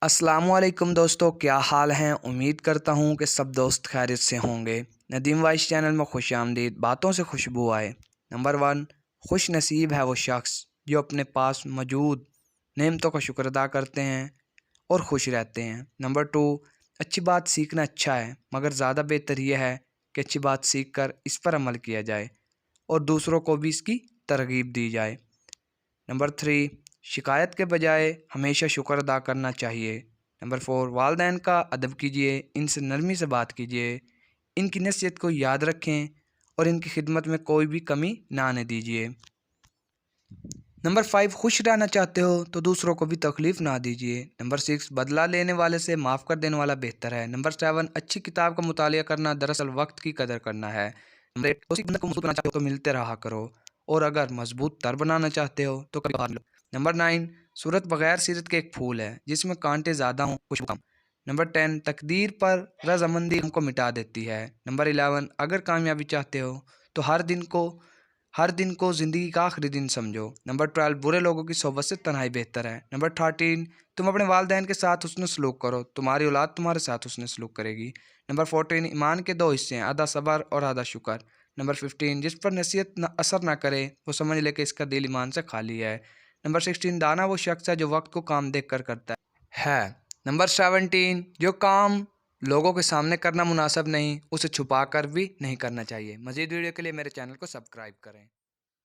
السلام علیکم دوستو، کیا حال ہیں؟ امید کرتا ہوں کہ سب دوست خیریت سے ہوں گے۔ ندیم وائس چینل میں خوش آمدید۔ باتوں سے خوشبو آئے۔ نمبر 1، خوش نصیب ہے وہ شخص جو اپنے پاس موجود نعمتوں کا شکر ادا کرتے ہیں اور خوش رہتے ہیں۔ نمبر 2، اچھی بات سیکھنا اچھا ہے، مگر زیادہ بہتر یہ ہے کہ اچھی بات سیکھ کر اس پر عمل کیا جائے اور دوسروں کو بھی اس کی ترغیب دی جائے۔ نمبر 3، شکایت کے بجائے ہمیشہ شکر ادا کرنا چاہیے۔ نمبر 4، والدین کا ادب کیجیے، ان سے نرمی سے بات کیجیے، ان کی نصیحت کو یاد رکھیں اور ان کی خدمت میں کوئی بھی کمی نہ آنے دیجیے۔ نمبر 5، خوش رہنا چاہتے ہو تو دوسروں کو بھی تکلیف نہ دیجیے۔ نمبر 6، بدلہ لینے والے سے معاف کر دینے والا بہتر ہے۔ نمبر 7، اچھی کتاب کا مطالعہ کرنا دراصل وقت کی قدر کرنا ہے۔ نمبر 8، اسی بندے کو مضبوط بنانا چاہتے ہو تو ملتے رہا کرو، اور اگر مضبوط تر بنانا چاہتے ہو تو کبھی کبھار لو۔ نمبر 9، صورت بغیر سیرت کے ایک پھول ہے جس میں کانٹے زیادہ ہوں خوشبو کم۔ نمبر 10، تقدیر پر رضامندی ہم کو مٹا دیتی ہے۔ نمبر 11، اگر کامیابی چاہتے ہو تو ہر دن کو زندگی کا آخری دن سمجھو۔ نمبر 12، برے لوگوں کی صحبت سے تنہائی بہتر ہے۔ نمبر 13، تم اپنے والدین کے ساتھ حسن سلوک کرو، تمہاری اولاد تمہارے ساتھ حسن سلوک کرے گی۔ نمبر 14، ایمان کے 2 حصے ہیں، آدھا صبر اور آدھا شکر۔ نمبر 15، جس پر نصیحت اثر نہ کرے وہ سمجھ لے کہ اس کا دل ایمان سے خالی ہے۔ نمبر 16، دانا وہ شخص ہے جو وقت کو کام دیکھ کر کرتا ہے۔ نمبر 17، جو کام لوگوں کے سامنے کرنا مناسب نہیں، اسے چھپا کر بھی نہیں کرنا چاہیے۔ مزید ویڈیو کے لیے میرے چینل کو سبسکرائب کریں۔